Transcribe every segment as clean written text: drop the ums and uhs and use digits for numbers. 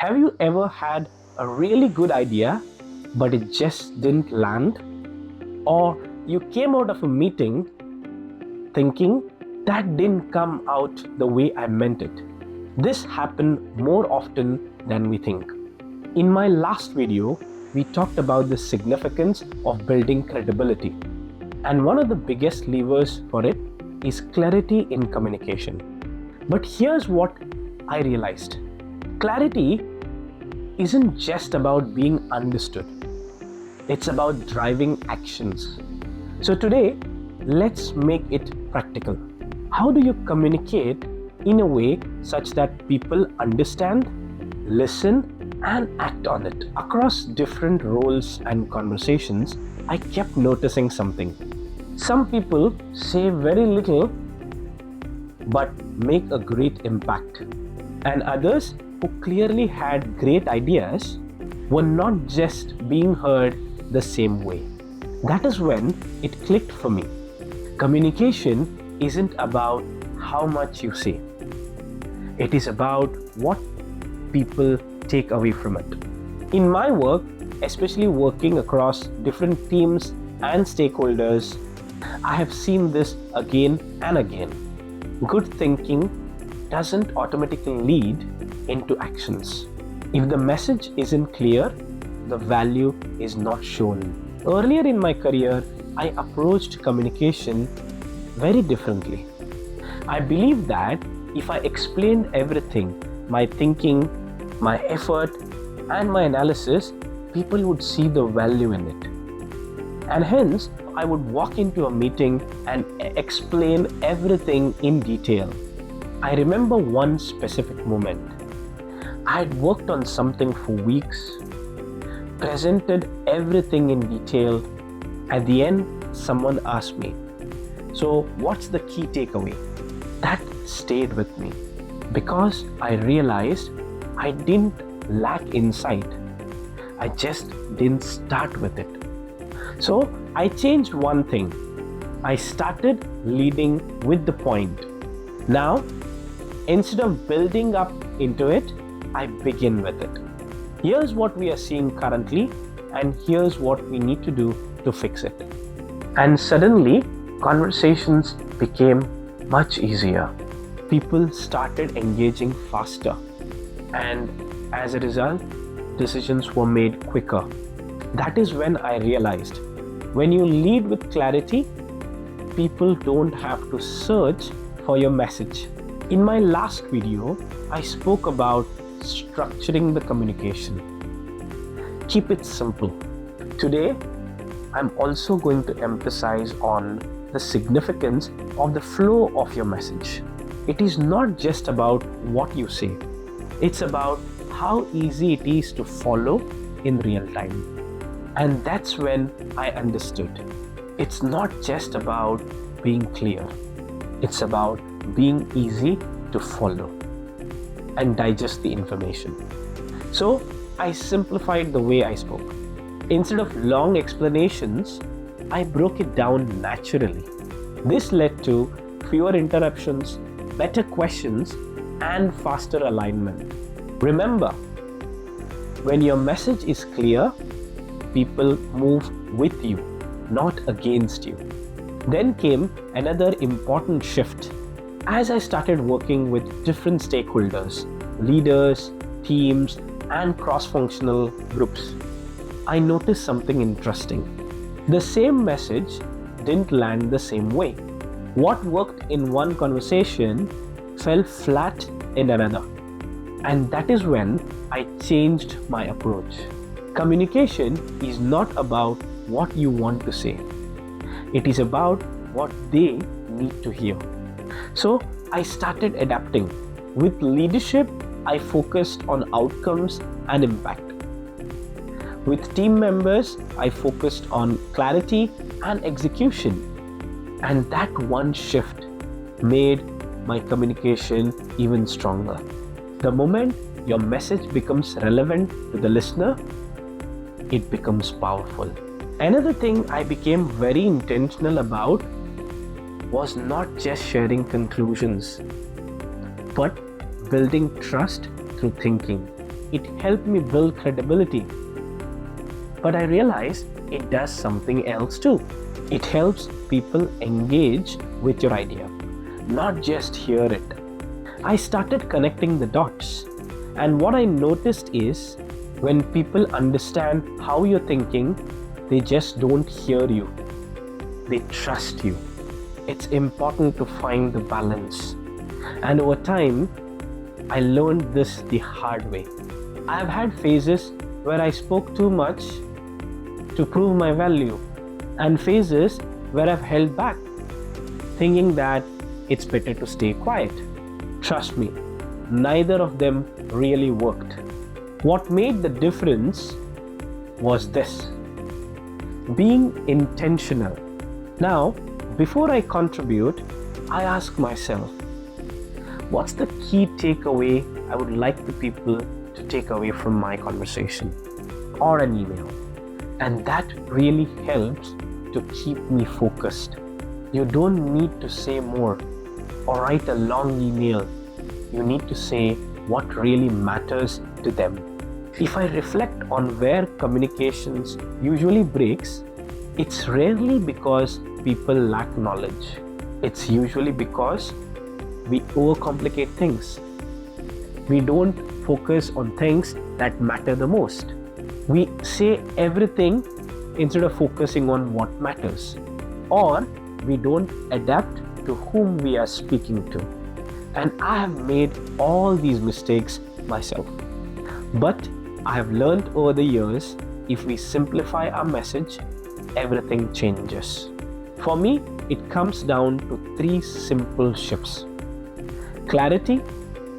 Have you ever had a really good idea, but it just didn't land? Or you came out of a meeting thinking that didn't come out the way I meant it? This happens more often than we think. In my last video, we talked about the significance of building credibility. And one of the biggest levers for it is clarity in communication. But here's what I realized. Clarity isn't just about being understood. It's about driving actions. So today, let's make it practical. How do you communicate in a way such that people understand, listen, and act on it? Across different roles and conversations, I kept noticing something. Some people say very little but make a great impact, and others who clearly had great ideas were not just being heard the same way. That is when it clicked for me. Communication isn't about how much you say. It is about what people take away from it. In my work, especially working across different teams and stakeholders, I have seen this again and again. Good thinking doesn't automatically lead into actions. If the message isn't clear, the value is not shown. Earlier in my career, I approached communication very differently. I believed that if I explained everything, my thinking, my effort, and my analysis, people would see the value in it. And hence, I would walk into a meeting and explain everything in detail. I remember one specific moment. I had worked on something for weeks, presented everything in detail. At the end, someone asked me, "So, what's the key takeaway?" That stayed with me because I realized I didn't lack insight. I just didn't start with it. So, I changed one thing. I started leading with the point. Now, instead of building up into it, I begin with it. Here's what we are seeing currently, and here's what we need to do to fix it. And suddenly, conversations became much easier. People started engaging faster, and as a result, decisions were made quicker. That is when I realized when you lead with clarity, people don't have to search for your message. In my last video, I spoke about structuring the communication. Keep it simple. Today, I'm also going to emphasize on the significance of the flow of your message. It is not just about what you say. It's about how easy it is to follow in real time. And that's when I understood. It's not just about being clear. It's about being easy to follow and digest the information. So I simplified the way I spoke. Instead of long explanations, I broke it down naturally. This led to fewer interruptions, better questions, and faster alignment. Remember, when your message is clear, people move with you, not against you. Then came another important shift. As I started working with different stakeholders, leaders, teams, and cross-functional groups, I noticed something interesting. The same message didn't land the same way. What worked in one conversation fell flat in another. And that is when I changed my approach. Communication is not about what you want to say. It is about what they need to hear. So I started adapting. With leadership, I focused on outcomes and impact. With team members, I focused on clarity and execution. And that one shift made my communication even stronger. The moment your message becomes relevant to the listener, it becomes powerful. Another thing I became very intentional about was not just sharing conclusions, but building trust through thinking. it helped me build credibility. But I realized it does something else too. It helps people engage with your idea, not just hear it. I started connecting the dots, and what I noticed is when people understand how you're thinking, they just don't hear you, they trust you. It's important to find the balance. And over time, I learned this the hard way. I have had phases where I spoke too much to prove my value, and phases where I've held back, thinking that it's better to stay quiet. Trust me, neither of them really worked. What made the difference was this: being intentional. Now, before I contribute, I ask myself, what's the key takeaway I would like the people to take away from my conversation or an email? And that really helps to keep me focused. You don't need to say more or write a long email. You need to say what really matters to them. If I reflect on where communications usually breaks, it's rarely because people lack knowledge. It's usually because we overcomplicate things. We don't focus on things that matter the most. We say everything instead of focusing on what matters. Or we don't adapt to whom we are speaking to. And I have made all these mistakes myself. But I have learned over the years, if we simplify our message, everything changes. For me, it comes down to 3 simple shifts: clarity,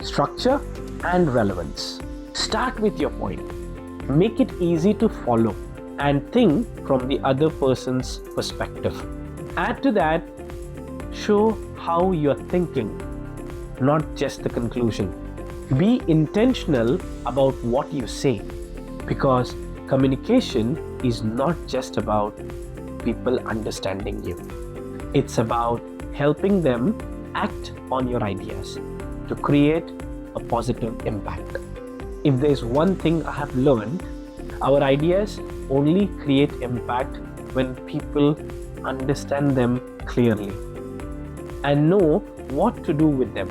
structure, and relevance. Start with your point. Make it easy to follow and think from the other person's perspective. Add to that, show how you're thinking, not just the conclusion. Be intentional about what you say, because communication is not just about people understanding you. It's about helping them act on your ideas to create a positive impact. If there's one thing I have learned, our ideas only create impact when people understand them clearly and know what to do with them.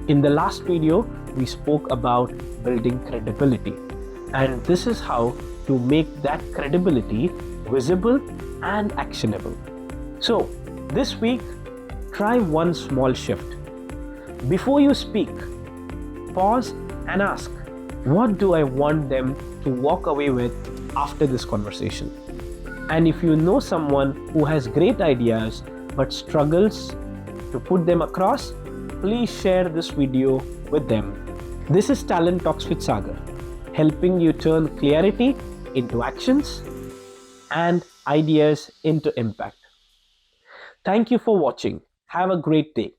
In the last video, we spoke about building credibility, and this is how to make that credibility visible and actionable. So, this week, try one small shift. Before you speak, pause and ask, what do I want them to walk away with after this conversation? And if you know someone who has great ideas but struggles to put them across, please share this video with them. This is Talent Talks with Sagar, helping you turn clarity into actions and ideas into impact. Thank you for watching. Have a great day.